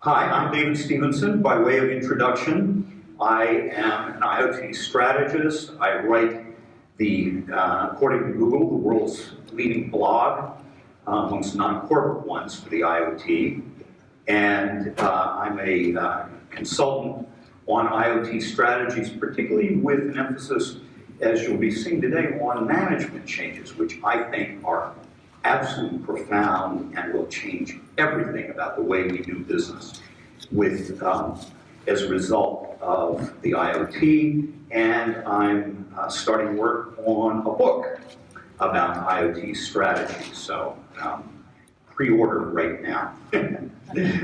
Hi, I'm David Stevenson. By way of introduction, I am an IoT strategist. I write according to Google, the world's leading blog amongst non-corporate ones for the IoT. And I'm a consultant on IoT strategies, particularly with an emphasis, as you'll be seeing today, on management changes, which I think are absolutely profound and will change everything about the way we do business with, as a result of the IoT. And I'm starting work on a book about IoT strategy. So pre-order right now.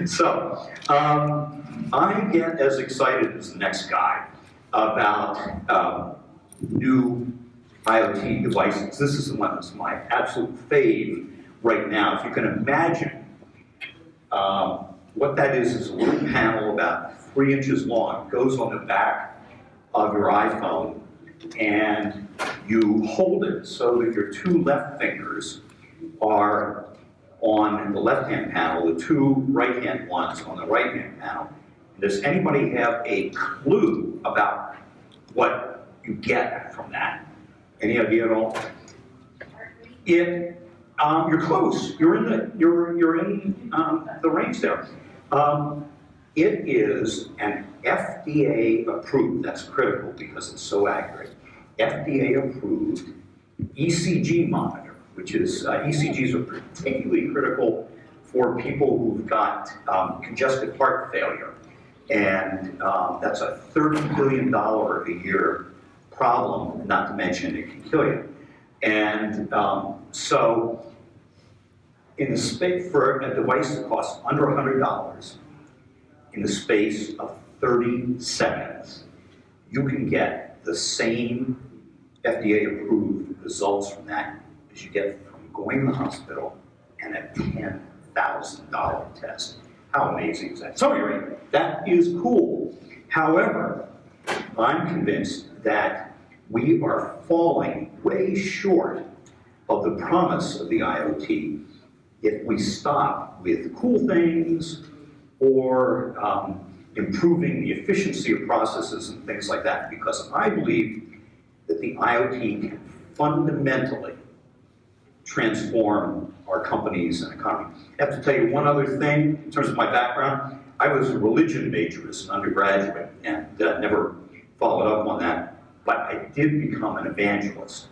So I get as excited as the next guy about new IoT devices. This is one that's my absolute fave right now. If you can imagine, what that is a little panel about 3 inches long. It goes on the back of your iPhone, and you hold it so that your 2 left fingers are on the left-hand panel, the 2 right-hand ones on the right-hand panel. Does anybody have a clue about what you get from that? Any idea at all? You're close. You're in the range there. It is an FDA approved. That's critical because it's so accurate. FDA approved ECG monitor, which is ECGs are particularly critical for people who've got congestive heart failure, and that's a $30 billion a year problem, not to mention it can kill you. And so, in the space for a device that costs under $100, in the space of 30 seconds, you can get the same FDA-approved results from that as you get from going to the hospital and a $10,000 test. How amazing is that? So anyway, that is cool. However, I'm convinced that we are falling way short of the promise of the IoT if we stop with cool things or improving the efficiency of processes and things like that, because I believe that the IoT can fundamentally transform our companies and economy. I have to tell you one other thing in terms of my background. I was a religion major as an undergraduate and never followed up on that, but I did become an evangelist.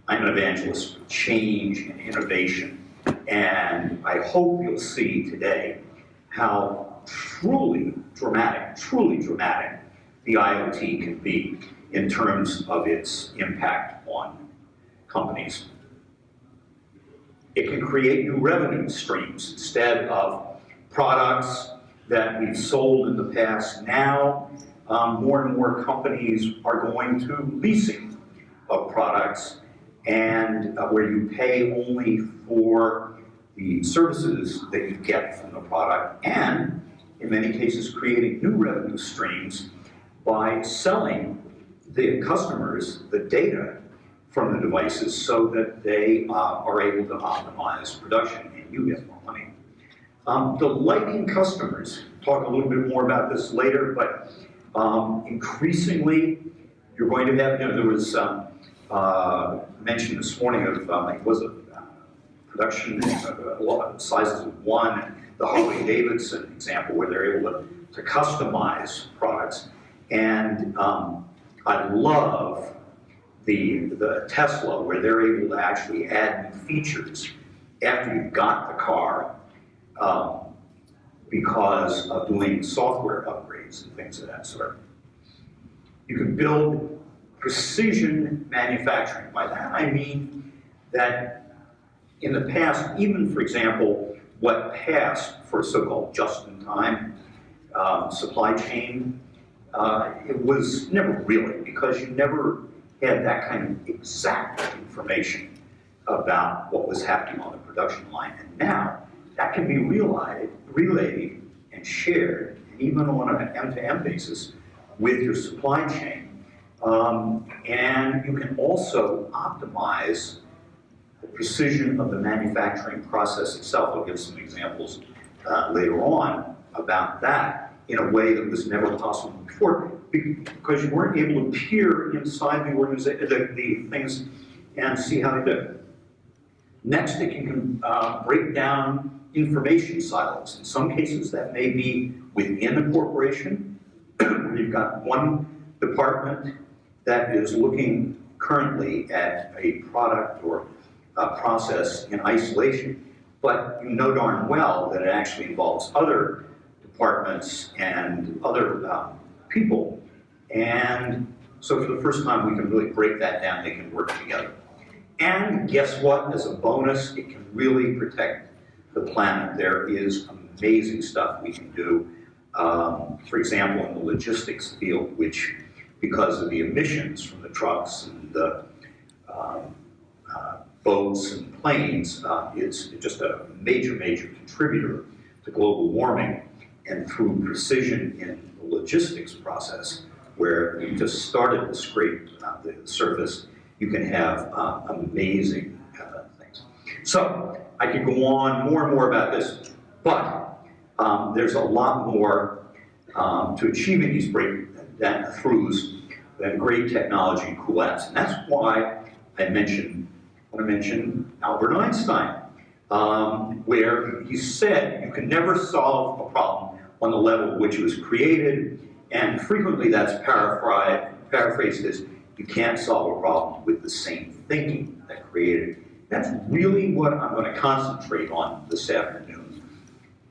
I'm an evangelist for change and innovation, and I hope you'll see today how truly dramatic the IoT can be in terms of its impact on companies. It can create new revenue streams instead of products that we've sold in the past. Now, more and more companies are going to leasing of products, and where you pay only for the services that you get from the product, and in many cases creating new revenue streams by selling the customers the data from the devices so that they are able to optimize production and you get more money. Delighting customers, talk a little bit more about this later, but increasingly you're going to have, there was mention this morning of, it was a production sizes of 1, the Harley-Davidson example where they're able to customize products. And I love the Tesla, where they're able to actually add new features after you've got the car because of doing software upgrades and things of that sort. You can build precision manufacturing. By that I mean that in the past, even for example, what passed for so-called just-in-time supply chain, it was never really, because you never had that kind of exact information about what was happening on the production line. And now, that can be relayed and shared, even on an end-to-end basis, with your supply chain. And you can also optimize the precision of the manufacturing process itself. I'll give some examples later on about that in a way that was never possible before, because you weren't able to peer inside the organization, the things, and see how they did. Next, it can break down information silos. In some cases, that may be within a corporation, where you've got one department that is looking currently at a product or a process in isolation, but you know darn well that it actually involves other departments and other people. And so for the first time, we can really break that down. They can work together. And guess what? As a bonus, it can really protect the planet. There is amazing stuff we can do. For example, in the logistics field, which, because of the emissions from the trucks and the boats and planes, it's just a major, major contributor to global warming. And through precision in the logistics process, where you just started to scrape the surface, you can have amazing things. So I could go on more and more about this, but there's a lot more to achieving these breakthroughs than great technology and cool apps. And that's why I want to mention Albert Einstein, where he said you can never solve a problem on the level which it was created, and frequently that's paraphrased as you can't solve a problem with the same thinking that created it. That's really what I'm going to concentrate on this afternoon,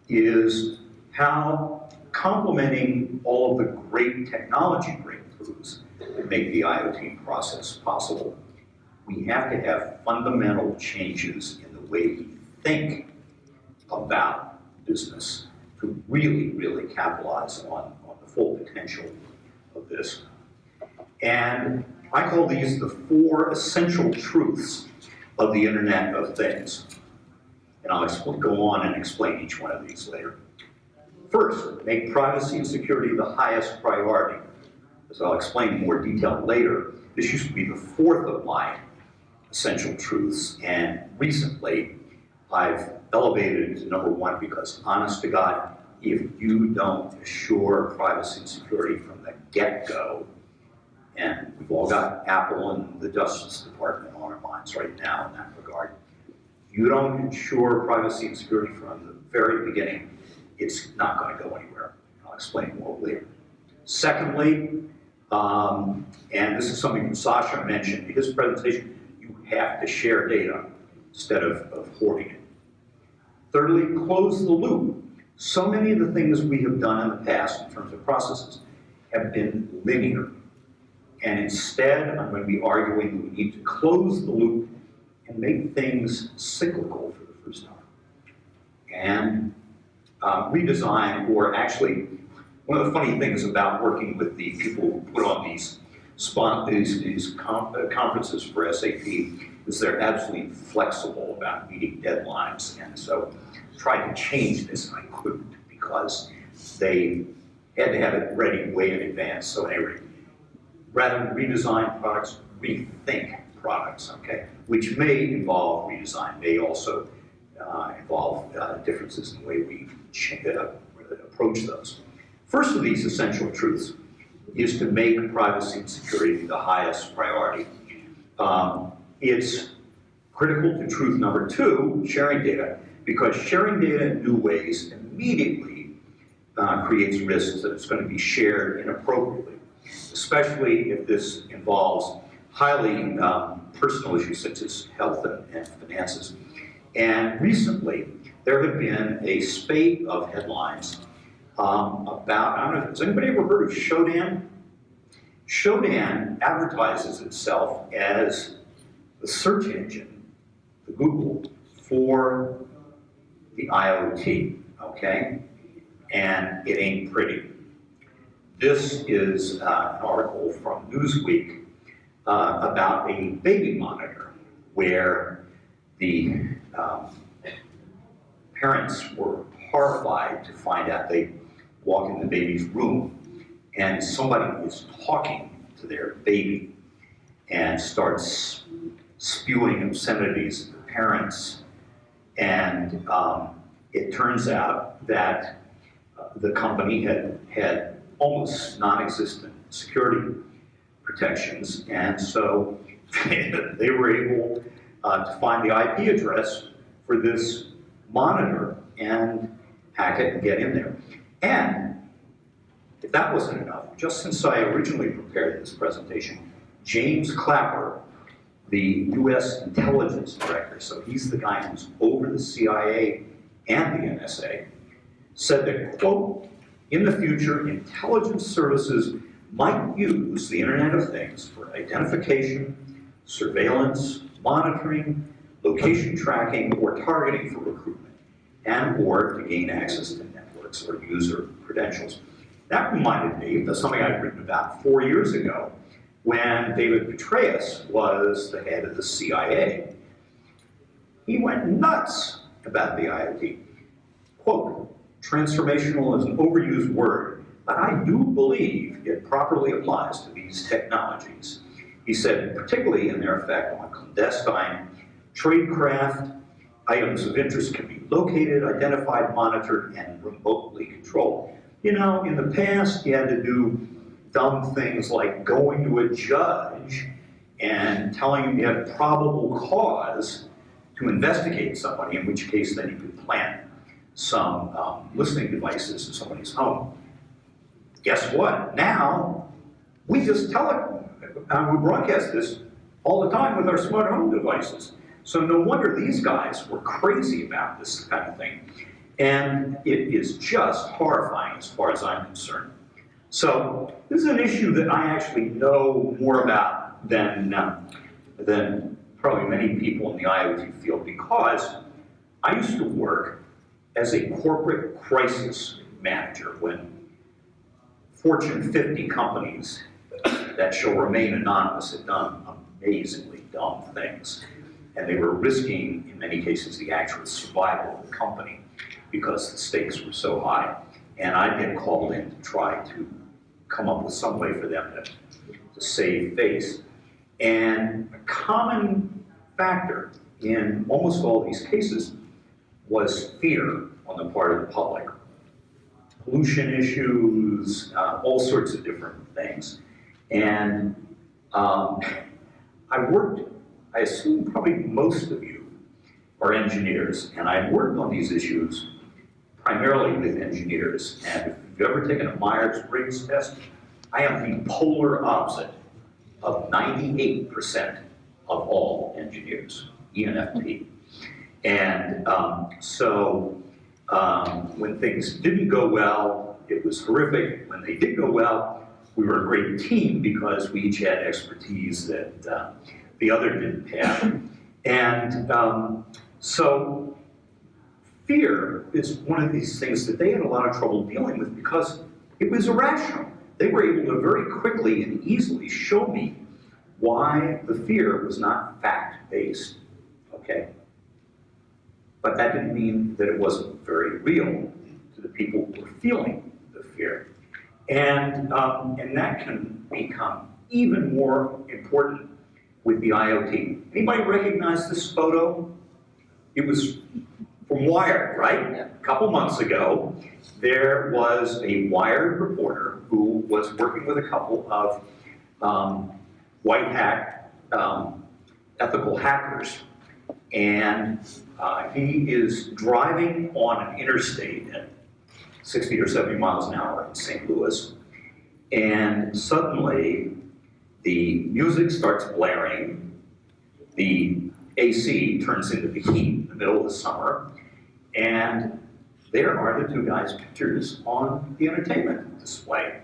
is how complementing all of the great technology breakthroughs that make the IoT process possible, we have to have fundamental changes in the way we think about business to really, really capitalize on the full potential of this. And I call these the 4 essential truths of the Internet of Things. And I'll go on and explain each one of these later. First, make privacy and security the highest priority. As I'll explain in more detail later, this used to be the 4th of my essential truths, and recently I've elevated it to number 1 because, honest to God, if you don't assure privacy and security from the get-go, and we've all got Apple and the Justice Department on our minds right now in that regard, you don't ensure privacy and security from the very beginning, it's not going to go anywhere. I'll explain more later. Secondly, and this is something Sasha mentioned in his presentation, you have to share data instead of hoarding it. Thirdly, close the loop. So many of the things we have done in the past in terms of processes have been linear. And instead, I'm going to be arguing that we need to close the loop and make things cyclical for the first time. And redesign, or actually, one of the funny things about working with the people who put on these conferences for SAP is they're absolutely flexible about meeting deadlines. And so I tried to change this, and I couldn't because they had to have it ready way in advance. So anyway, rather than redesign products, rethink products, okay? Which may involve redesign, may also involve differences in the way we approach those. First of these essential truths is to make privacy and security the highest priority. It's critical to truth number 2, sharing data, because sharing data in new ways immediately creates risks that it's going to be shared inappropriately, especially if this involves highly personal issues such as health and finances. And recently, there have been a spate of headlines about, I don't know, has anybody ever heard of Shodan? Shodan advertises itself as the search engine, the Google, for the IoT, okay? And it ain't pretty. This is an article from Newsweek about a baby monitor where the parents were horrified to find out they walk in the baby's room and somebody is talking to their baby and starts spewing obscenities at the parents. And it turns out that the company had almost non-existent security protections, and so they were able to find the IP address for this monitor and hack it and get in there. And if that wasn't enough, just since I originally prepared this presentation, James Clapper, the US intelligence director, so he's the guy who's over the CIA and the NSA, said that, quote, in the future, intelligence services might use the Internet of Things for identification, surveillance, monitoring, location tracking, or targeting for recruitment, and or to gain access to networks or user credentials. That reminded me of something I'd written about 4 years ago when David Petraeus was the head of the CIA. He went nuts about the IoT. Quote, transformational is an overused word, but I do believe it properly applies to these technologies. He said, particularly in their effect on clandestine tradecraft, items of interest can be located, identified, monitored, and remotely controlled. You know, in the past, you had to do dumb things like going to a judge and telling him you had probable cause to investigate somebody, in which case then you could plant some listening devices in somebody's home. Guess what? Now, we just tell it, we broadcast this all the time with our smart home devices. So no wonder these guys were crazy about this kind of thing. And it is just horrifying as far as I'm concerned. So this is an issue that I actually know more about than probably many people in the IoT field, because I used to work as a corporate crisis manager when Fortune 50 companies that shall remain anonymous had done amazingly dumb things. And they were risking, in many cases, the actual survival of the company because the stakes were so high. And I'd get called in to try to come up with some way for them to save face. And a common factor in almost all these cases was fear on the part of the public. Pollution issues, all sorts of different things. And I assume probably most of you are engineers, and I've worked on these issues primarily with engineers. And if you've ever taken a Myers-Briggs test, I am the polar opposite of 98% of all engineers, ENFP. And so when things didn't go well, it was horrific. When they did go well, we were a great team because we each had expertise that the other didn't have. And so fear is one of these things that they had a lot of trouble dealing with because it was irrational. They were able to very quickly and easily show me why the fear was not fact-based, okay? But that didn't mean that it wasn't very real to the people who were feeling the fear. And that can become even more important with the IoT. Anybody recognize this photo? It was from Wired, right? A couple months ago, there was a Wired reporter who was working with a couple of white hat ethical hackers. And he is driving on an interstate at 60 or 70 miles an hour in St. Louis. And suddenly, the music starts blaring, the AC turns into the heat in the middle of the summer, and there are the two guys' pictures on the entertainment display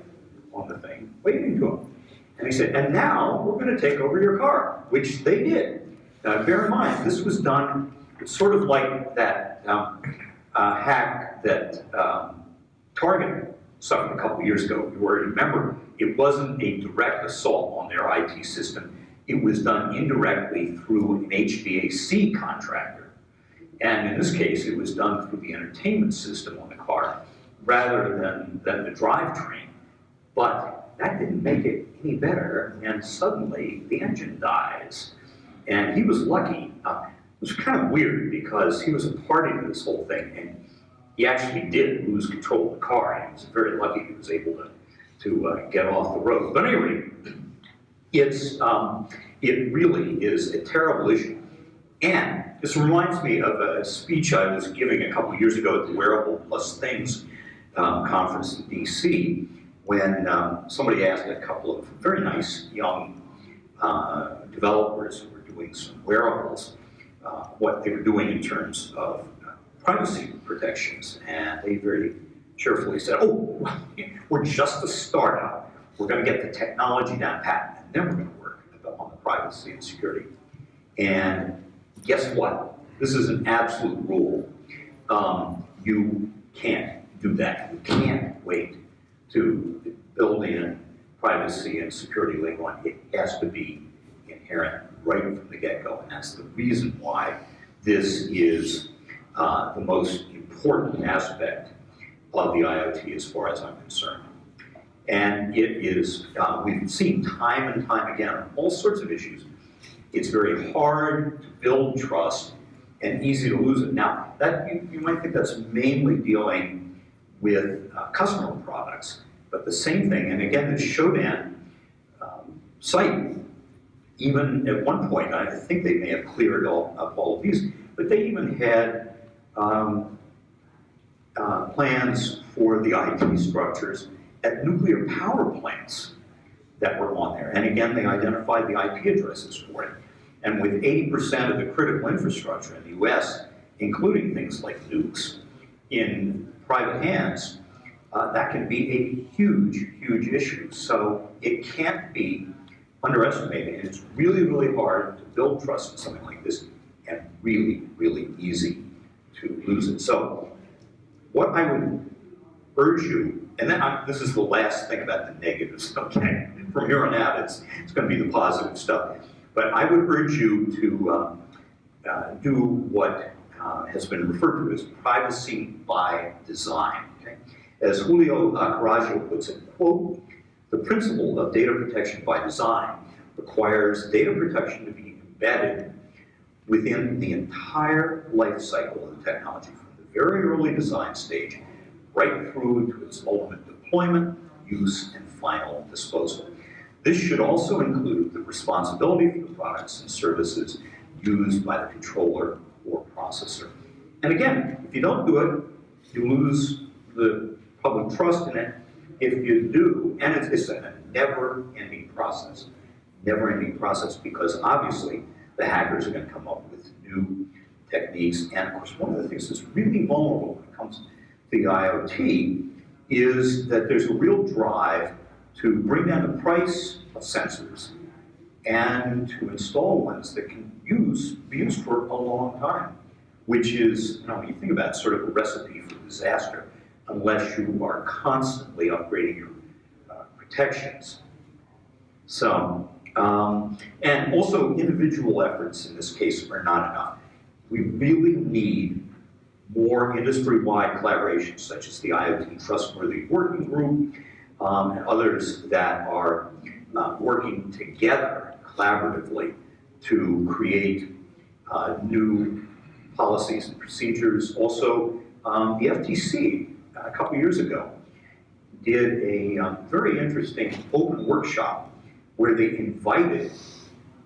on the thing, waving to him. And he said, and now we're going to take over your car, which they did. Now, bear in mind, this was done, it's sort of like that hack that Target suffered a couple of years ago. You already remember, it wasn't a direct assault on their IT system. It was done indirectly through an HVAC contractor. And in this case, it was done through the entertainment system on the car rather than the drivetrain. But that didn't make it any better, and suddenly the engine dies. And he was lucky. It was kind of weird because he was a party to this whole thing, and he actually did lose control of the car, and he was very lucky he was able to get off the road. But anyway, it really is a terrible issue. And this reminds me of a speech I was giving a couple years ago at the Wearable Plus Things conference in DC, when somebody asked a couple of very nice young developers who were doing some wearables what they were doing in terms of privacy protections. And they very cheerfully said, oh, we're just a startup. We're going to get the technology down pat, and then we're going to work on the privacy and security. And guess what? This is an absolute rule. You can't do that. You can't wait to build in privacy and security later on. It has to be inherent right from the get-go, and that's the reason why this is the most important aspect of the IoT as far as I'm concerned. And it is, we've seen time and time again on all sorts of issues, it's very hard to build trust and easy to lose it. Now, that you might think that's mainly dealing with customer products, but the same thing, and again, the Shodan site, even at one point, I think they may have cleared up all of these, but they even had plans for the IT structures at nuclear power plants that were on there. And again, they identified the IP addresses for it. And with 80% of the critical infrastructure in the US, including things like nukes, in private hands, that can be a huge, huge issue. So it can't be underestimated. And it's really, really hard to build trust in something like this, and really, really easy to lose it. So what I would urge you, and then this is the last thing about the negatives, okay? From here on out, it's going to be the positive stuff. But I would urge you to do what has been referred to as privacy by design, okay? As Julio Carajo puts it, quote, the principle of data protection by design requires data protection to be embedded within the entire life cycle of the technology, from the very early design stage right through to its ultimate deployment, use, and final disposal. This should also include the responsibility for the products and services used by the controller or processor. And again, if you don't do it, you lose the public trust in it. If you do, and it's a never-ending process, because obviously the hackers are going to come up with new techniques. And of course, one of the things that's really vulnerable when it comes to the IoT is that there's a real drive to bring down the price of sensors and to install ones that can be used for a long time, which is, when you think about it, sort of a recipe for disaster unless you are constantly upgrading your protections. So, and also individual efforts in this case are not enough. We really need more industry-wide collaboration, such as the IoT Trustworthy Working Group, and others that are working together collaboratively to create new policies and procedures. Also, the FTC, a couple years ago, did a very interesting open workshop where they invited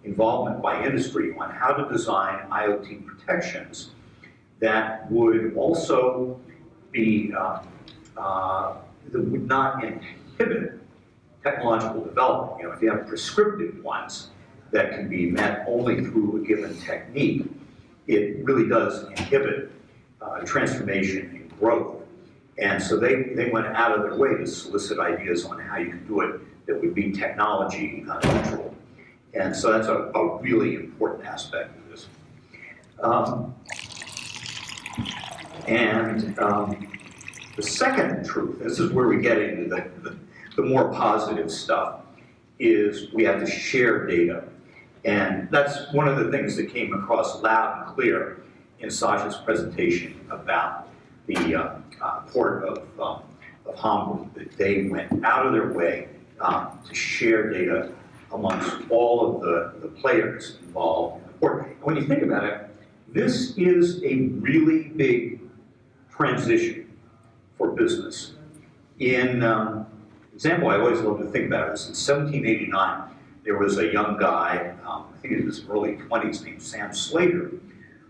involvement by industry on how to design IoT protections that would also be, that would not inhibit technological development. If you have prescriptive ones that can be met only through a given technique, it really does inhibit transformation and growth. And so they went out of their way to solicit ideas on how you could do it that would be technology neutral. And so that's a really important aspect of this. The second truth, this is where we get into the more positive stuff, is we have to share data. And that's one of the things that came across loud and clear in Sasha's presentation about the port of Hamburg, that they went out of their way to share data amongst all of the players involved in the port. And when you think about it, this is a really big transition for business. In example I always love to think about is in 1789, there was a young guy, I think in his early 20s, named Sam Slater,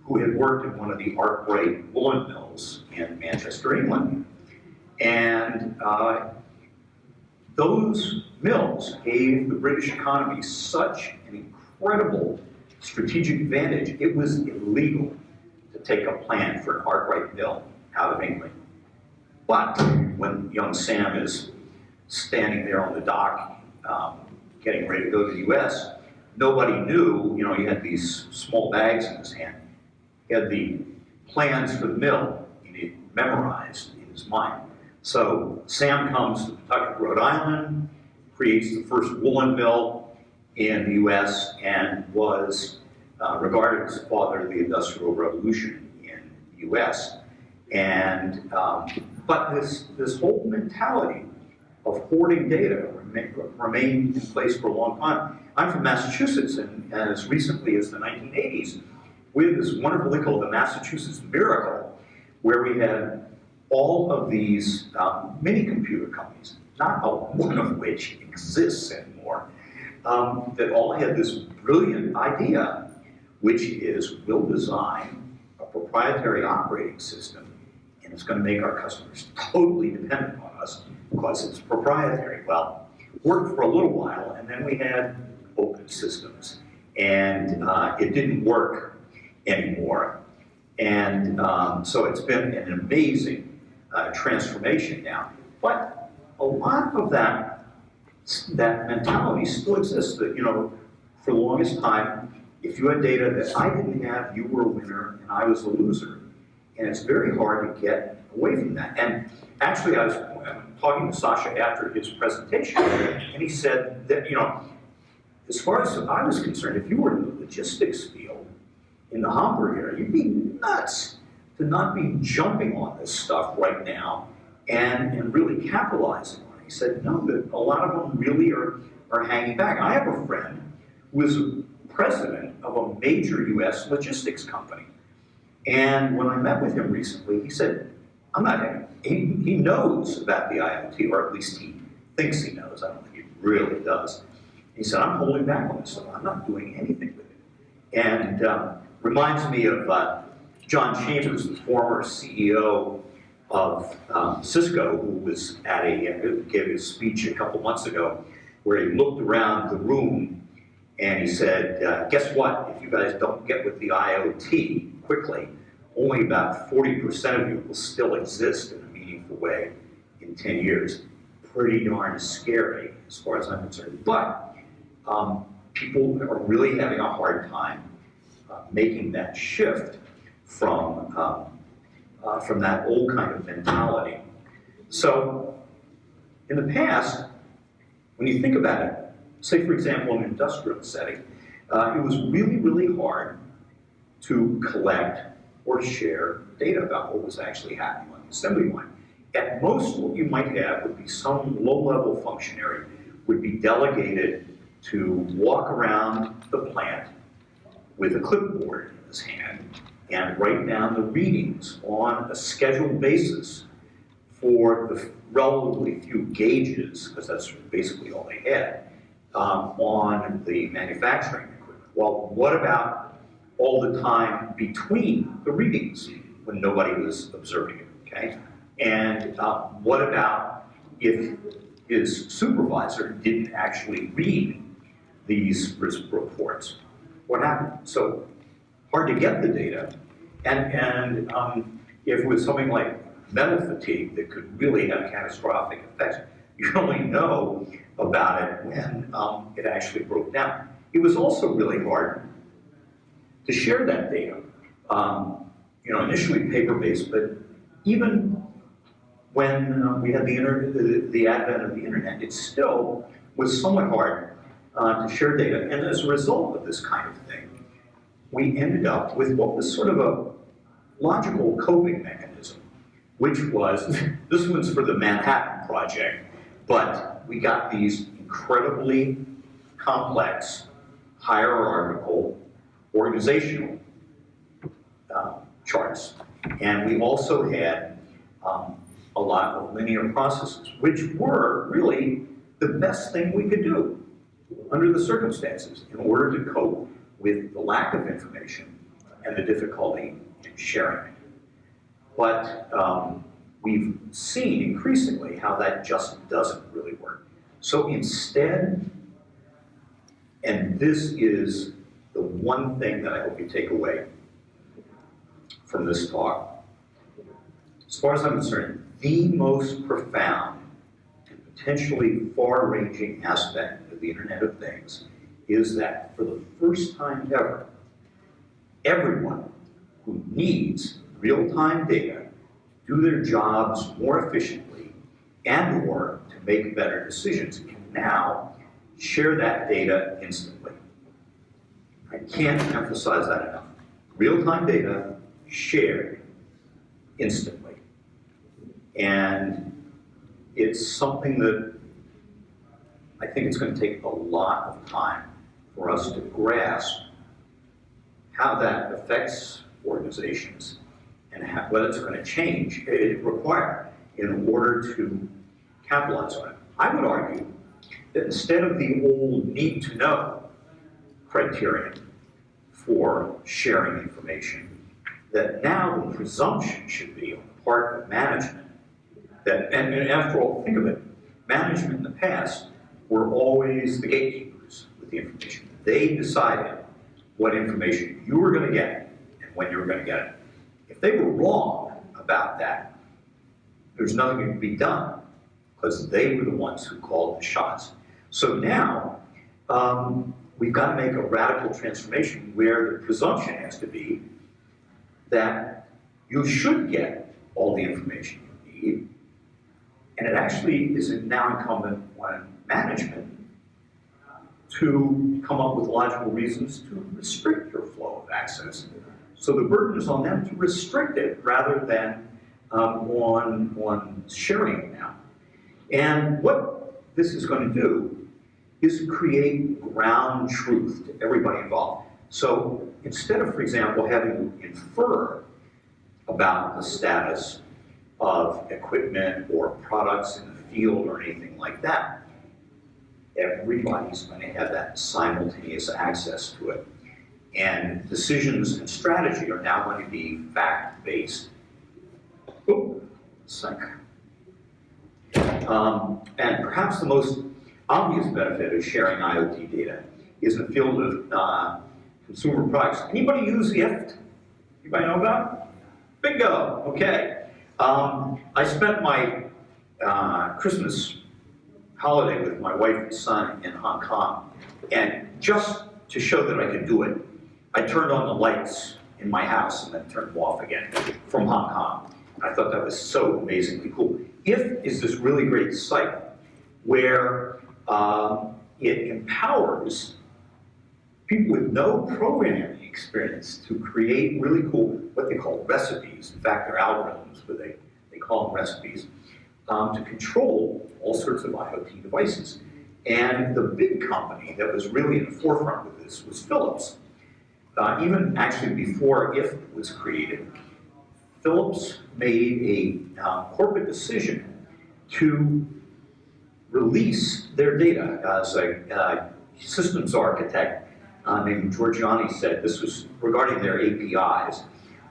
who had worked in one of the Arkwright woolen mills in Manchester, England. And those mills gave the British economy such an incredible strategic advantage, it was illegal to take a plant for an Arkwright mill out of England. But when young Sam is standing there on the dock, getting ready to go to the US, nobody knew, you know, he had these small bags in his hand. He had the plans for the mill memorized in his mind. So Sam comes to Pawtucket, Rhode Island, creates the first woolen mill in the US, and was regarded as the father of the Industrial Revolution in the US. And, but this whole mentality of hoarding data remained in place for a long time. I'm from Massachusetts, and as recently as the 1980s, we had this wonderful thing called the Massachusetts Miracle, where we had all of these mini computer companies, not one of which exists anymore, that all had this brilliant idea, which is we'll design a proprietary operating system, and it's going to make our customers totally dependent on us because it's proprietary. Well, it worked for a little while, and then we had open systems, and it didn't work anymore. And so it's been an amazing transformation now. But a lot of that mentality still exists. That, you know, for the longest time, if you had data that I didn't have, you were a winner and I was a loser. And it's very hard to get away from that. And actually, I was talking to Sasha after his presentation, and he said that, you know, as far as I was concerned, if you were in the logistics field in the Hamburg area, you'd be nuts to not be jumping on this stuff right now and really capitalizing on it. He said, no, that a lot of them really are hanging back. I have a friend who is president of a major US logistics company. And when I met with him recently, he said, he knows about the IoT, or at least he thinks he knows. I don't think he really does. He said, I'm holding back on this stuff. I'm not doing anything with it. And reminds me of John Chambers, the former CEO of Cisco, who was gave a speech a couple months ago, where he looked around the room and he said, guess what? If you guys don't get with the IoT quickly, only about 40% of you will still exist in a meaningful way in 10 years. Pretty darn scary as far as I'm concerned. But people are really having a hard time making that shift from that old kind of mentality. So in the past, when you think about it, say for example in an industrial setting, it was really, really hard to collect or share data about what was actually happening on the assembly line. At most, what you might have would be some low-level functionary would be delegated to walk around the plant with a clipboard in his hand and write down the readings on a scheduled basis for the relatively few gauges, because that's basically all they had, on the manufacturing equipment. Well, what about all the time between the readings when nobody was observing it, okay? And what about if his supervisor didn't actually read these reports? What happened? So hard to get the data, and if it was something like metal fatigue that could really have catastrophic effects, you only know about it when it actually broke down. It was also really hard to share that data. You know, initially paper-based, but even when we had the advent of the internet, it still was somewhat hard to share data. And as a result of this kind of thing, we ended up with what was sort of a logical coping mechanism, which was, this one's for the Manhattan Project, but we got these incredibly complex, hierarchical, organizational charts. And we also had a lot of linear processes, which were really the best thing we could do under the circumstances in order to cope with the lack of information and the difficulty in sharing it. But we've seen increasingly how that just doesn't really work. So instead, and this is the one thing that I hope you take away from this talk, as far as I'm concerned, the most profound and potentially far-ranging aspect of the Internet of Things is that for the first time ever, everyone who needs real-time data to do their jobs more efficiently and or to make better decisions can now share that data instantly. I can't emphasize that enough. Real-time data shared instantly. And it's something that I think it's going to take a lot of time for us to grasp how that affects organizations and what it's going to change, it require in order to capitalize on it. I would argue that instead of the old need to know criterion for sharing information, that now the presumption should be on the part of management that, and after all, think of it, management in the past were always the gatekeepers with the information. They decided what information you were going to get and when you were going to get it. If they were wrong about that, there's nothing that can be done because they were the ones who called the shots. So now, we've got to make a radical transformation where the presumption has to be that you should get all the information you need, and it actually is now incumbent on management to come up with logical reasons to restrict your flow of access. So the burden is on them to restrict it rather than on sharing it now. And what this is going to do is create ground truth to everybody involved. So instead of, for example, having to infer about the status of equipment or products in the field or anything like that, everybody's going to have that simultaneous access to it. And decisions and strategy are now going to be fact-based. And perhaps the most obvious benefit of sharing IoT data is in the field of consumer products. Anybody use IFT? Anybody know about it? Bingo, okay. I spent my Christmas holiday with my wife and son in Hong Kong, and just to show that I could do it, I turned on the lights in my house and then turned them off again from Hong Kong. I thought that was so amazingly cool. IFT is this really great site where it empowers people with no programming experience to create really cool, what they call recipes. In fact, they're algorithms, but they call them recipes, to control all sorts of IoT devices. And the big company that was really in the forefront with this was Philips. Even actually before IFT was created, Philips made a corporate decision to release their data. As a systems architect named Giorgiani said, this was regarding their APIs.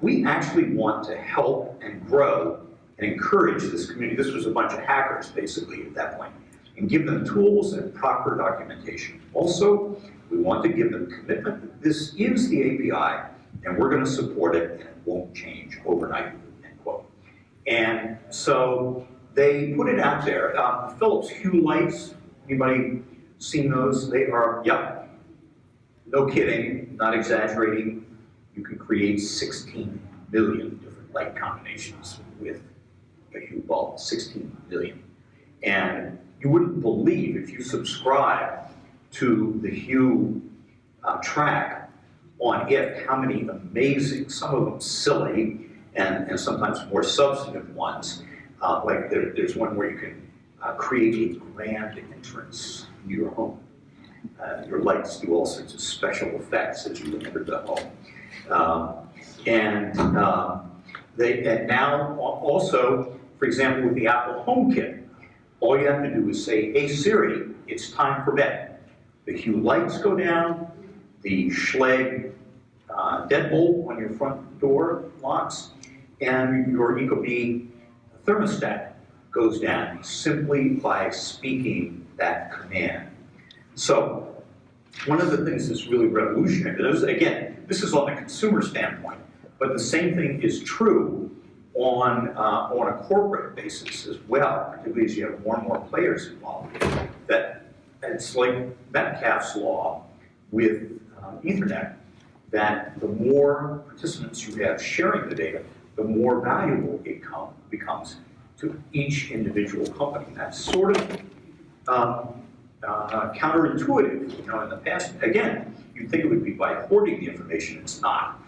We actually want to help and grow and encourage this community. This was a bunch of hackers, basically, at that point, and give them tools and proper documentation. Also, we want to give them commitment that this is the API, and we're going to support it, and it won't change overnight, end quote. And so they put it out there. The Philips Hue lights, anybody seen those? They are, yep, no kidding, not exaggerating. You can create 16 million different light combinations with a Hue bulb, 16 million. And you wouldn't believe, if you subscribe to the Hue track on it, how many amazing, some of them silly, and sometimes more substantive ones. Like there's one where you can create a grand entrance in your home. Your lights do all sorts of special effects as you enter the home. And now also for example, with the Apple HomeKit, all you have to do is say, hey Siri, it's time for bed. The hue lights go down, the Schlage deadbolt on your front door locks, and your Ecobee thermostat goes down simply by speaking that command. So, one of the things that's really revolutionary, again, this is on the consumer standpoint, but the same thing is true on a corporate basis as well, particularly as you have more and more players involved. That it's like Metcalfe's law with Ethernet, that the more participants you have sharing the data, the more valuable it becomes to each individual company. That's sort of counterintuitive. You know, in the past, again, you'd think it would be by hoarding the information. It's not.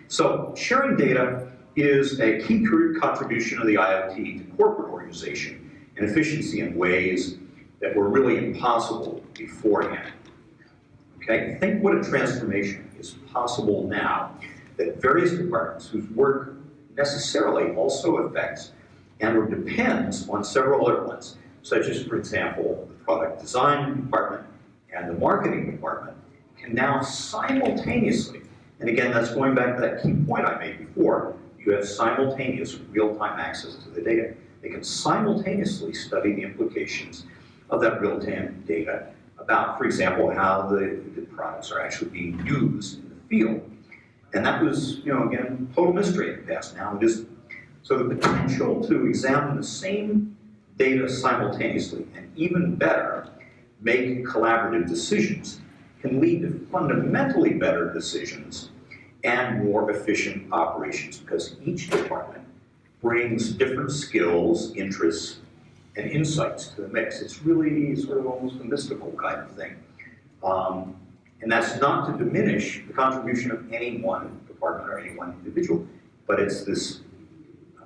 So sharing data is a key contribution of the IoT to corporate organization and efficiency in ways that were really impossible beforehand. Okay, think what a transformation is possible now that various departments whose work necessarily also affects and or depends on several other ones, such as, for example, the product design department and the marketing department, can now simultaneously, and again, that's going back to that key point I made before, you have simultaneous real-time access to the data. They can simultaneously study the implications of that real-time data about, for example, how the products are actually being used in the field. And that was, you know, again, total mystery in the past. Now it isn't. So the potential to examine the same data simultaneously, and even better, make collaborative decisions, can lead to fundamentally better decisions and more efficient operations, because each department brings different skills, interests, and insights to the mix. It's really sort of almost a mystical kind of thing. And that's not to diminish the contribution of any one department or any one individual, but it's this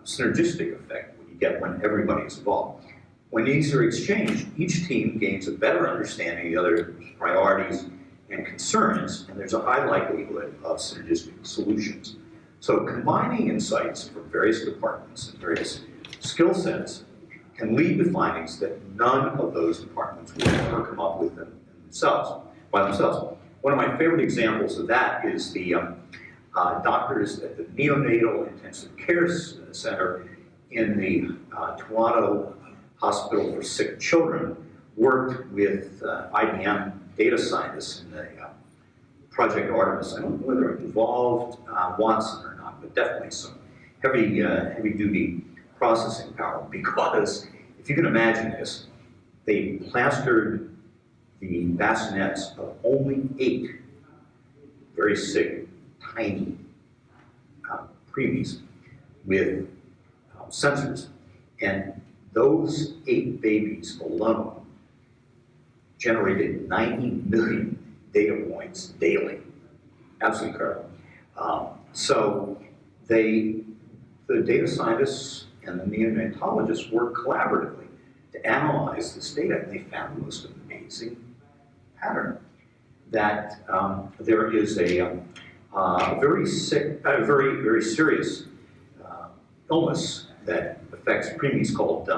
synergistic effect when you get when everybody is involved. When these are exchanged, each team gains a better understanding of the other's priorities and concerns, and there's a high likelihood of synergistic solutions. So combining insights from various departments and various skill sets can lead to findings that none of those departments would ever come up with by themselves. One of my favorite examples of that is the doctors at the Neonatal Intensive Care Center in the Toronto Hospital for Sick Children worked with IBM data scientists in the Project Artemis. I don't know whether it involved Watson or not, but definitely some heavy-duty processing power, because if you can imagine this, they plastered the bassinets of only 8 very sick, tiny preemies with sensors. And those 8 babies alone generated 90 million data points daily. Absolutely incredible. So the data scientists and the neonatologists worked collaboratively to analyze this data, and they found the most amazing pattern that there is a very sick, very serious illness that affects preemies called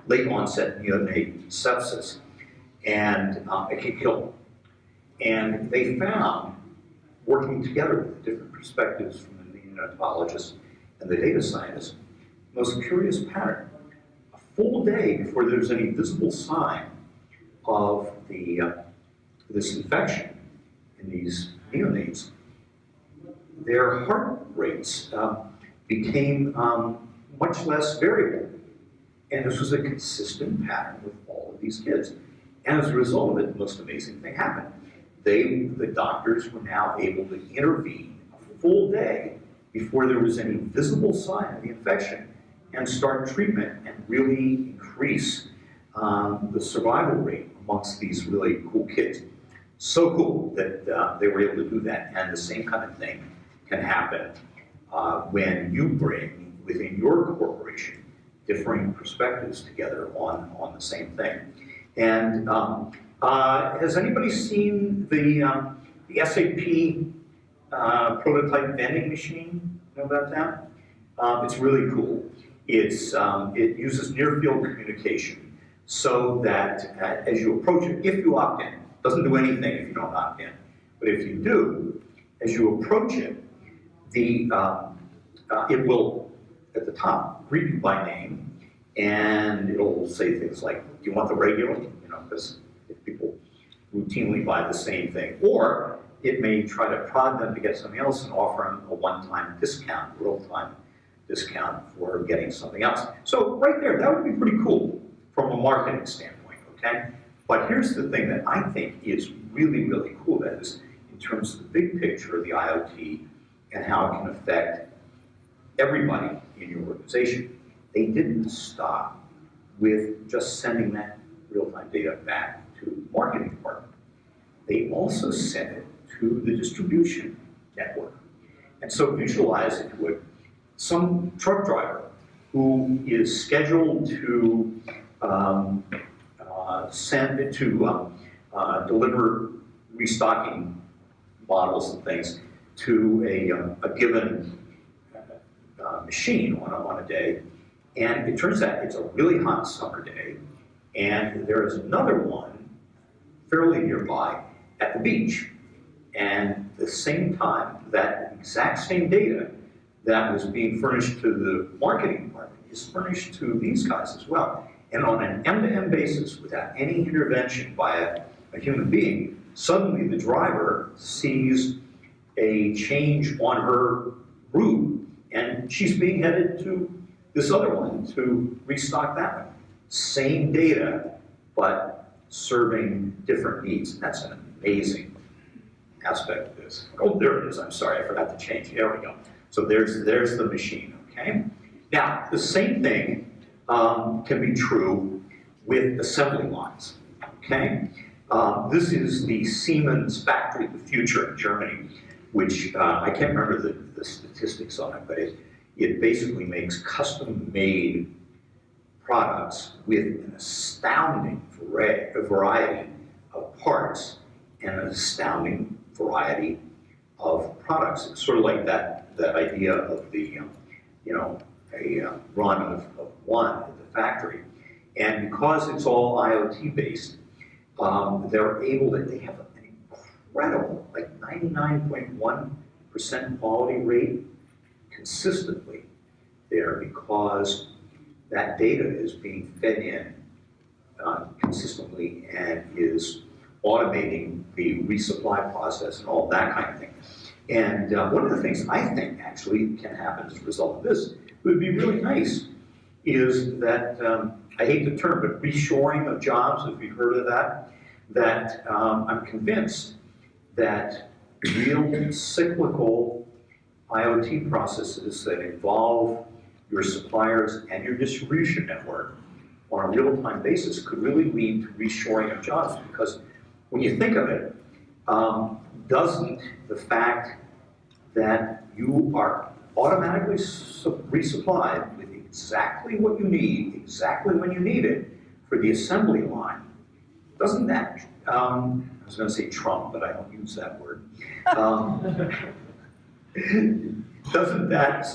late onset neonate sepsis, and it can kill them. And they found, working together with different perspectives from the neonatologists and the data scientists, the most curious pattern. A full day before there's any visible sign of this infection in these neonates, their heart rates became much less variable. And this was a consistent pattern with all of these kids. And as a result of it, the most amazing thing happened. The doctors were now able to intervene a full day before there was any visible sign of the infection and start treatment and really increase the survival rate amongst these really cool kids. So cool that they were able to do that. And the same kind of thing can happen when you bring within your corporation differing perspectives together on the same thing. And has anybody seen the SAP prototype vending machine? Know about that? It's really cool. It uses near-field communication so that as you approach it, if you opt in, it doesn't do anything if you don't opt in, but if you do, as you approach it, it will, at the top, greet you by name, and it'll say things like, do you want the regular? You know, because if people routinely buy the same thing. Or it may try to prod them to get something else and offer them a one-time discount, real-time discount for getting something else. So right there, that would be pretty cool from a marketing standpoint, okay? But here's the thing that I think is really, really cool, that is in terms of the big picture of the IoT and how it can affect everybody in your organization. They didn't stop with just sending that real-time data back to the marketing department. They also sent it to the distribution network. And so visualize it with some truck driver who is scheduled to deliver restocking bottles and things to a given machine on a day. And it turns out it's a really hot summer day, and there is another one fairly nearby at the beach. And the same time, that exact same data that was being furnished to the marketing department is furnished to these guys as well. And on an end-to-end basis, without any intervention by a human being, suddenly the driver sees a change on her route, and she's being headed to this other one to restock that one. Same data, but serving different needs. And that's an amazing aspect of this. Oh, there it is. I'm sorry, I forgot to change. There we go. So there's the machine, okay? Now, the same thing can be true with assembly lines, okay? This is the Siemens factory of the future in Germany, which I can't remember the statistics on it, but it basically makes custom-made products with an astounding variety of parts and an astounding variety of products. It's sort of like that idea of the, a run of one at the factory. And because it's all IoT based, they have an incredible, like 99.1% quality rate consistently there, because that data is being fed in consistently and is automating the resupply process and all that kind of thing. And one of the things I think actually can happen as a result of this would be really nice is that, I hate the term, but reshoring of jobs, if you've heard of that, I'm convinced that real cyclical IoT processes that involve your suppliers and your distribution network on a real-time basis could really lead to reshoring of jobs, because when you think of it, doesn't the fact that you are automatically resupplied with exactly what you need, exactly when you need it for the assembly line, doesn't that, I was going to say trump, but I don't use that word, doesn't that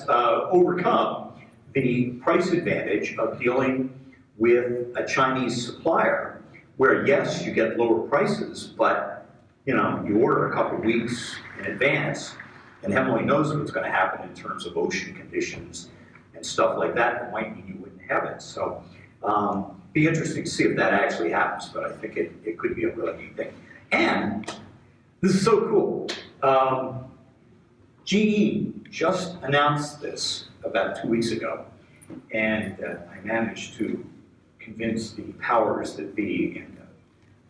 overcome the price advantage of dealing with a Chinese supplier, where yes, you get lower prices, but you order a couple weeks in advance, and heaven only knows what's going to happen in terms of ocean conditions and stuff like that. That might mean you wouldn't have it. So, be interesting to see if that actually happens. But I think it could be a really neat thing. And this is so cool. GE just announced this about 2 weeks ago, and I managed to convince the powers that be and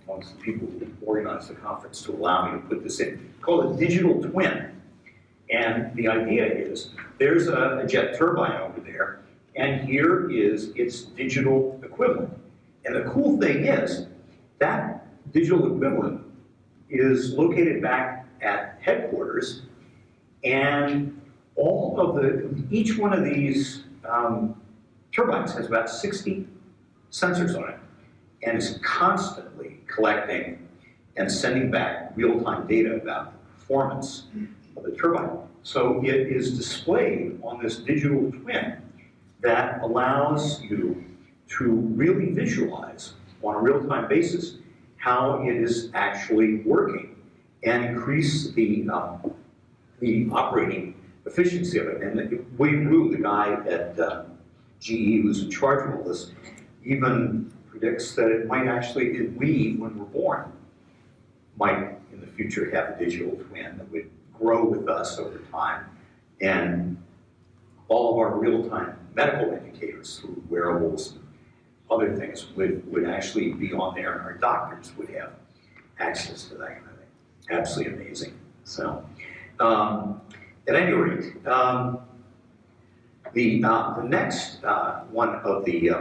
amongst the people who organized the conference to allow me to put this in. It's called a digital twin. And the idea is there's a jet turbine over there, and here is its digital equivalent. And the cool thing is that digital equivalent is located back at headquarters, and each one of these turbines has about 60 sensors on it, and is constantly collecting and sending back real-time data about the performance of the turbine. So it is displayed on this digital twin that allows you to really visualize on a real-time basis how it is actually working and increase the operating efficiency of it. And William Rue, the guy at GE who's in charge of all this, even predicts that it might actually, we, when we're born, might in the future have a digital twin that would grow with us over time. And all of our real-time medical indicators through wearables and other things would actually be on there, and our doctors would have access to that kind of thing. Absolutely amazing. So, at any rate, the next one of the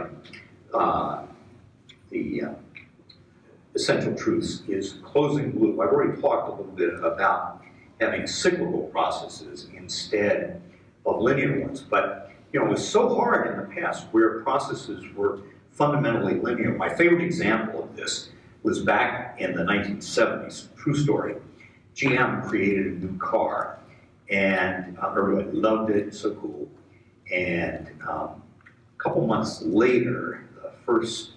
essential truths is closing the loop. I've already talked a little bit about having cyclical processes instead of linear ones, but it was so hard in the past where processes were fundamentally linear. My favorite example of this was back in the 1970s, true story. GM created a new car, and everybody loved it, so cool. And a couple months later, the first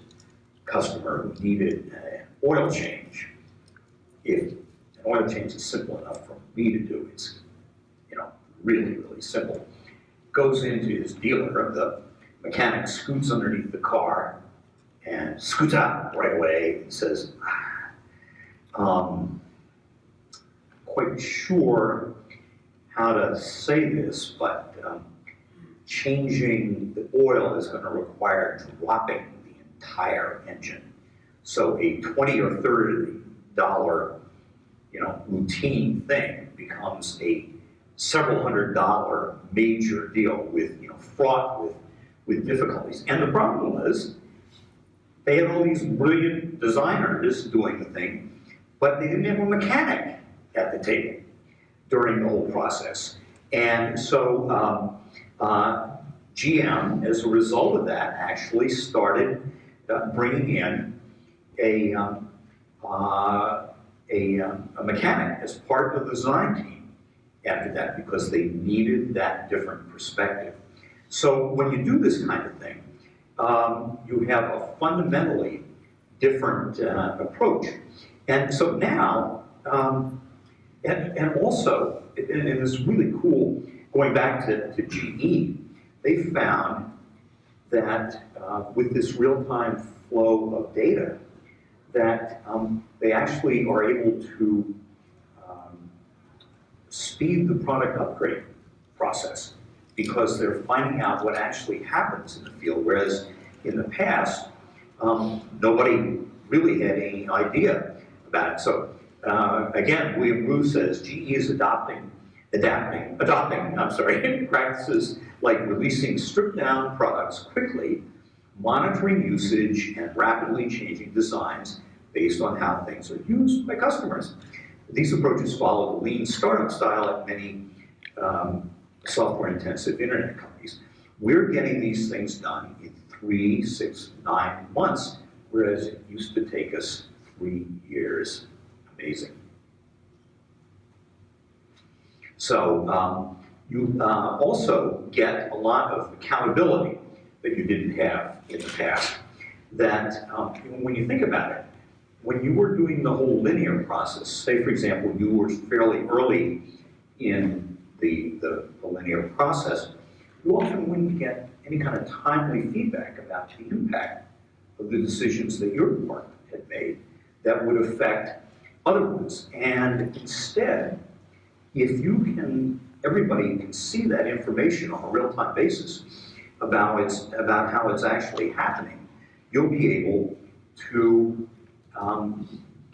customer who needed an oil change, if an oil change is simple enough for me to do, it's really, really simple, goes into his dealer, the mechanic scoots underneath the car and scoots out right away and says, quite sure how to say this, but changing the oil is going to require dropping the entire engine. So a $20 or $30, routine thing becomes a several $100 major deal with, fraught with difficulties. And the problem was, they had all these brilliant designers doing the thing, but they didn't have a mechanic at the table during the whole process. And so GM, as a result of that, actually started bringing in a mechanic as part of the design team after that, because they needed that different perspective. So when you do this kind of thing, you have a fundamentally different approach. And so now, and also, and it's really cool, going back to GE, they found that with this real-time flow of data, that they actually are able to speed the product upgrade process, because they're finding out what actually happens in the field, whereas in the past, nobody really had any idea about it. So again, William Rue says GE is adopting practices like releasing stripped-down products quickly, monitoring usage, and rapidly changing designs based on how things are used by customers. These approaches follow the lean startup style at many software-intensive internet companies. We're getting these things done in 3, 6, 9 months, whereas it used to take us 3 years. Amazing. So you also get a lot of accountability that you didn't have in the past. That when you think about it, when you were doing the whole linear process, say for example, you were fairly early in the linear process, you often wouldn't get any kind of timely feedback about the impact of the decisions that your department had made that would affect other ones. And instead, if you can, everybody can see that information on a real-time basis about how it's actually happening, you'll be able to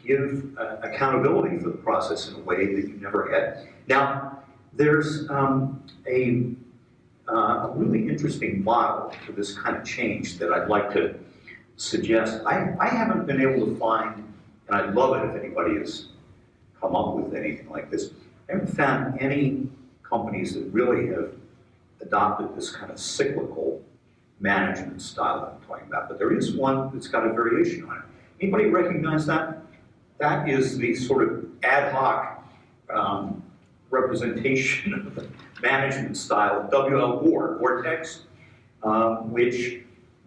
give accountability for the process in a way that you never had. Now, there's a really interesting model for this kind of change that I'd like to suggest. I haven't been able to find, and I'd love it if anybody has come up with anything like this, I haven't found any companies that really have adopted this kind of cyclical management style that I'm talking about, but there is one that's got a variation on it. Anybody recognize that? That is the sort of ad hoc representation of the management style of W.L. Gore, Vortex, which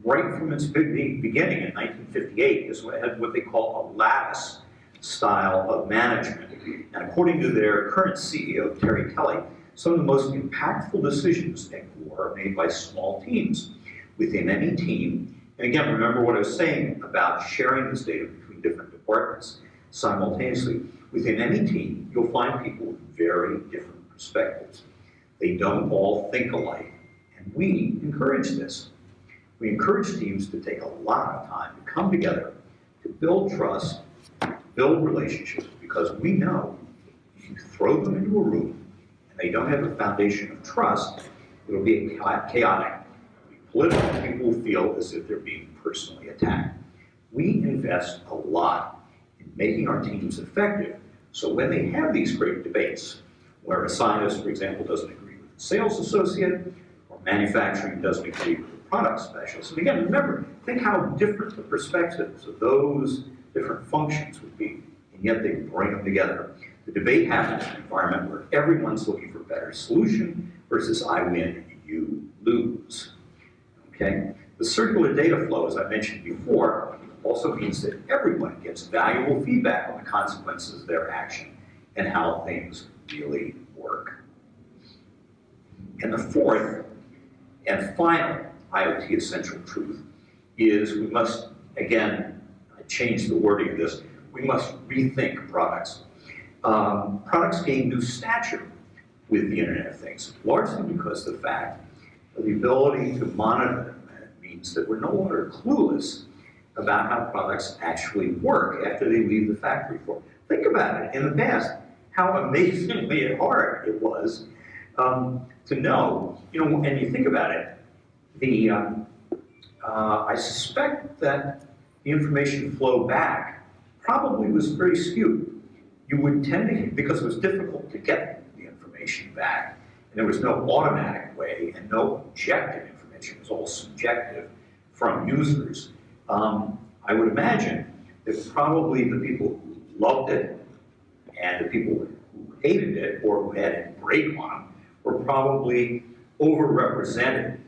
right from its beginning in 1958 had what they call a lattice style of management. And according to their current CEO, Terry Kelly, some of the most impactful decisions at Gore are made by small teams within any team. And again, remember what I was saying about sharing this data between different departments simultaneously. Within any team, you'll find people with very different perspectives. They don't all think alike. And we encourage this. We encourage teams to take a lot of time to come together, to build trust, build relationships, because we know if you throw them into a room and they don't have a foundation of trust, it'll be chaotic. Political people feel as if they're being personally attacked. We invest a lot in making our teams effective, so when they have these great debates, where a scientist, for example, doesn't agree with a sales associate, or manufacturing doesn't agree with a product specialist. And again, remember, think how different the perspectives of those different functions would be, and yet they bring them together. The debate happens in an environment where everyone's looking for a better solution versus I win, you lose. Okay? The circular data flow, as I mentioned before, also means that everyone gets valuable feedback on the consequences of their action and how things really work. And the fourth and final IoT essential truth is we must, again, change the wording of this, we must rethink products. Products gain new stature with the Internet of Things, largely because of the fact that the ability to monitor them means that we're no longer clueless about how products actually work after they leave the factory floor. Think about it. In the past, how amazingly hard it was to know, and you think about it, I suspect that the information flow back probably was very skewed. You would tend to, because it was difficult to get the information back, and there was no automatic way and no objective information, it was all subjective from users. I would imagine that probably the people who loved it and the people who hated it or who had it break on them were probably overrepresented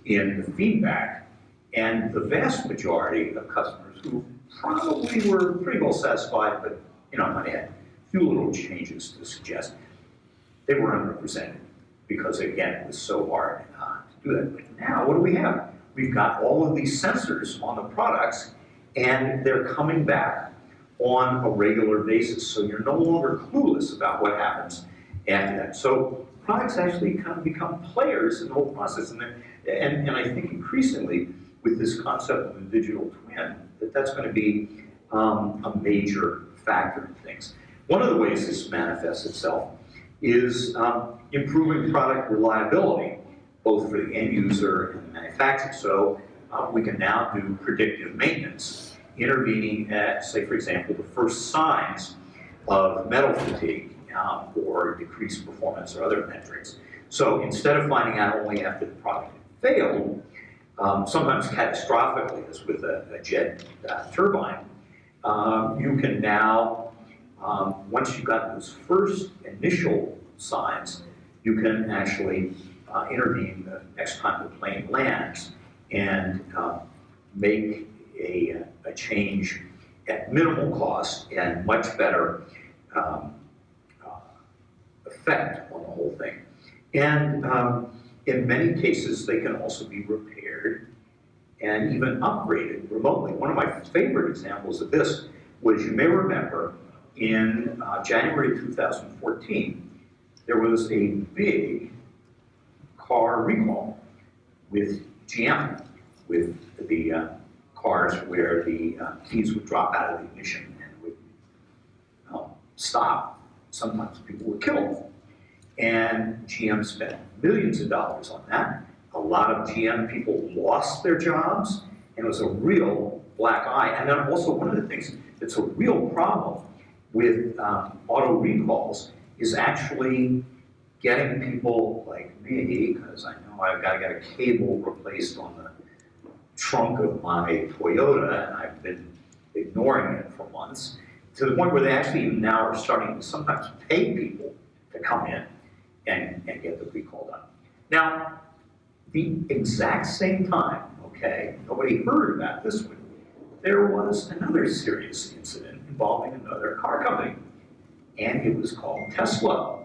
in the feedback, and the vast majority of customers who probably were pretty well satisfied, but might have a few little changes to suggest, they were underrepresented because, again, it was so hard to do that. But now, what do we have? We've got all of these sensors on the products, and they're coming back on a regular basis, so you're no longer clueless about what happens after that. So products actually kind of become players in the whole process, and I think increasingly with this concept of the digital twin, that's going to be a major factor in things. One of the ways this manifests itself is improving product reliability, both for the end user and the manufacturer. So we can now do predictive maintenance, intervening at, say, for example, the first signs of metal fatigue or decreased performance or other metrics. So instead of finding out only after the product had failed, sometimes catastrophically, as with a jet turbine, you can now, once you've got those first initial signs, you can actually intervene the next time the plane lands and make a change at minimal cost and much better effect on the whole thing. And in many cases, they can also be repaired and even upgraded remotely. One of my favorite examples of this was, you may remember, in January 2014, there was a big car recall with GM, with the cars where the keys would drop out of the ignition and would stop. Sometimes people were killed. And GM spent millions of dollars on that. A lot of GM people lost their jobs, and it was a real black eye. And then also, one of the things that's a real problem with auto recalls is actually getting people like me, because I know I've got to get a cable replaced on the trunk of my Toyota, and I've been ignoring it for months, to the point where they actually now are starting to sometimes pay people to come in and get the recall done. Now, the exact same time, okay, nobody heard about this one, there was another serious incident involving another car company, and it was called Tesla.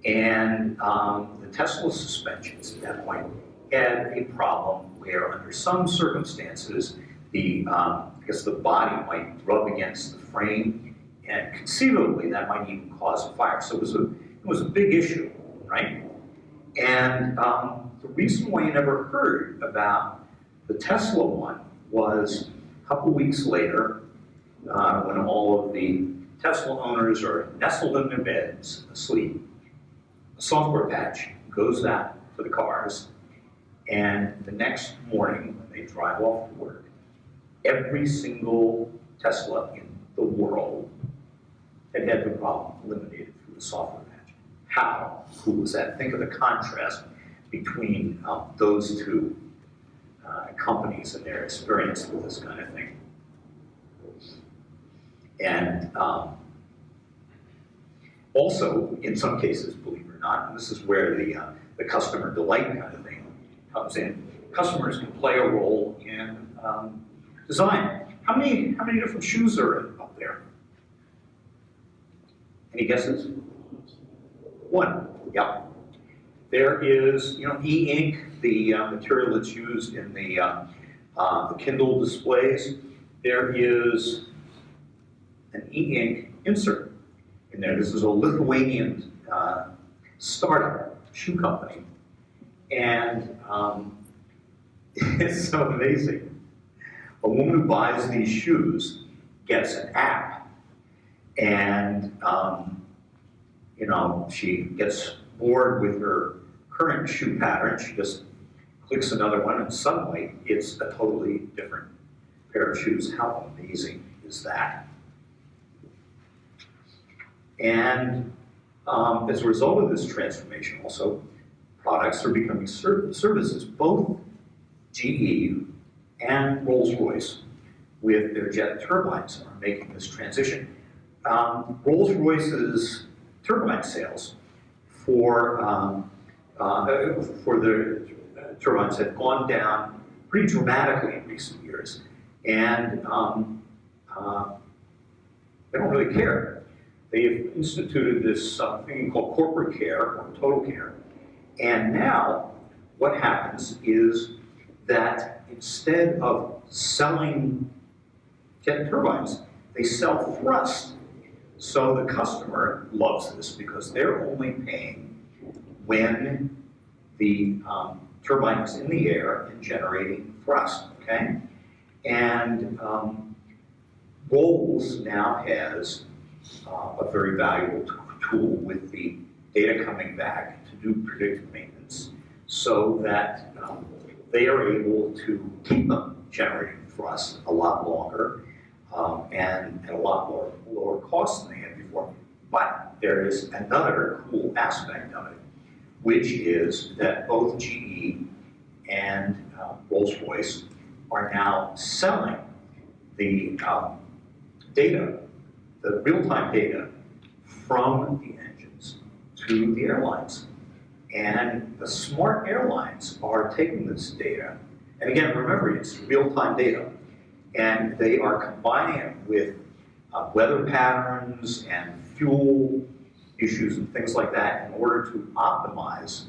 And the Tesla suspensions at that point had a problem where, under some circumstances, I guess the body might rub against the frame, and conceivably that might even cause a fire. So it was a big issue, right? And the reason why you never heard about the Tesla one was a couple weeks later, when all of the Tesla owners are nestled in their beds, asleep, a software patch goes out to the cars, and the next morning when they drive off to work, every single Tesla in the world had the problem eliminated through the software patch. How cool was that? Think of the contrast between those two companies and their experience with this kind of thing. And also, in some cases, believe it or not, and this is where the customer delight kind of thing comes in, customers can play a role in design. How many different shoes are up there? Any guesses? One. Yep. There is, e-ink, the material that's used in the Kindle displays. There is an e-ink insert in there. This is a Lithuanian startup shoe company, and it's so amazing. A woman who buys these shoes gets an app, and she gets bored with her current shoe pattern. She just clicks another one, and suddenly it's a totally different pair of shoes. How amazing is that? And as a result of this transformation, also, products are becoming services. Both GE and Rolls-Royce, with their jet turbines, are making this transition. Rolls-Royce's turbine sales for their turbines have gone down pretty dramatically in recent years, and they don't really care. They've instituted this thing called corporate care or total care, and now what happens is that instead of selling jet turbines, they sell thrust. So the customer loves this because they're only paying when the turbine is in the air and generating thrust, okay? And Rolls now has a very valuable tool with the data coming back to do predictive maintenance so that they are able to keep them generating thrust a lot longer and at a lot lower cost than they had before. But there is another cool aspect of it, which is that both GE and Rolls-Royce are now selling the data, the real-time data from the engines to the airlines. And the smart airlines are taking this data, and again, remember, it's real-time data, and they are combining it with weather patterns and fuel issues and things like that in order to optimize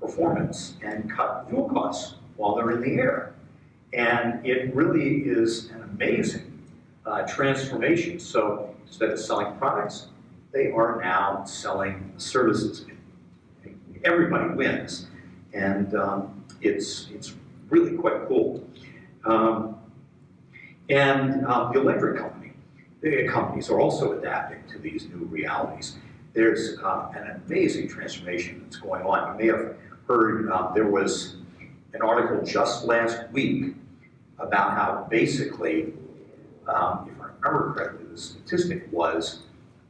performance and cut fuel costs while they're in the air. And it really is an amazing transformation. So instead of selling products, they are now selling services. Everybody wins, and it's really quite cool. The electric companies are also adapting to these new realities. There's an amazing transformation that's going on. You may have heard there was an article just last week about how basically, if I remember correctly, the statistic was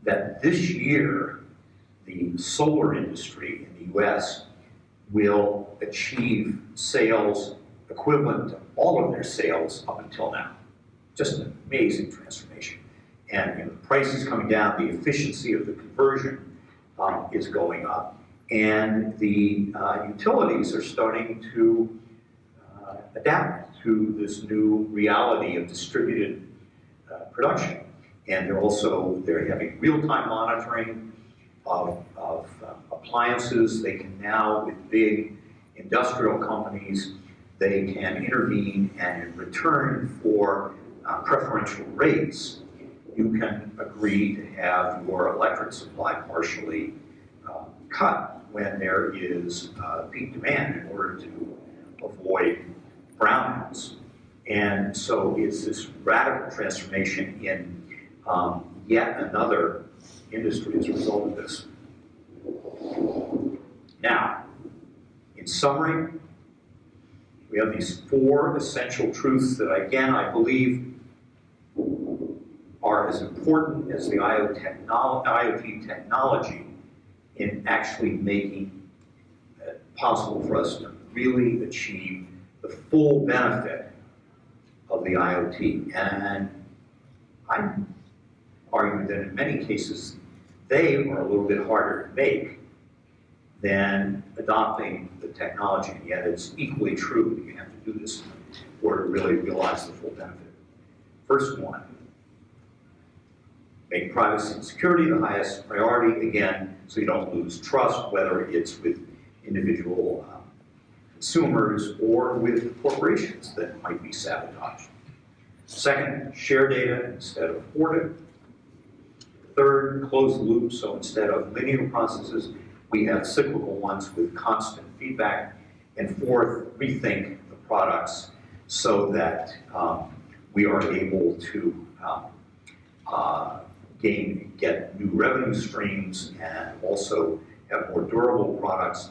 that this year the solar industry in the US will achieve sales equivalent to all of their sales up until now. Just an amazing transformation. And the price is coming down, the efficiency of the conversion is going up. And the utilities are starting to adapt to this new reality of distributed production. And they're having real-time monitoring of appliances. They can now, with big industrial companies, they can intervene, and in return for preferential rates, you can agree to have your electric supply partially cut when there is peak demand in order to avoid brownouts. And so it's this radical transformation in yet another industry as a result of this. Now, in summary, we have these 4 essential truths that, again, I believe are as important as the IoT technology in actually making it possible for us to really achieve the full benefit of the IoT. And I argue that in many cases, they are a little bit harder to make than adopting the technology, and yet it's equally true that you have to do this in order to really realize the full benefit. First one, make privacy and security the highest priority, again, so you don't lose trust, whether it's with individual consumers or with corporations that might be sabotaged. Second, share data instead of hoard it. Third, close the loop, so instead of linear processes, we have cyclical ones with constant feedback. And fourth, rethink the products so that we are able to get new revenue streams and also have more durable products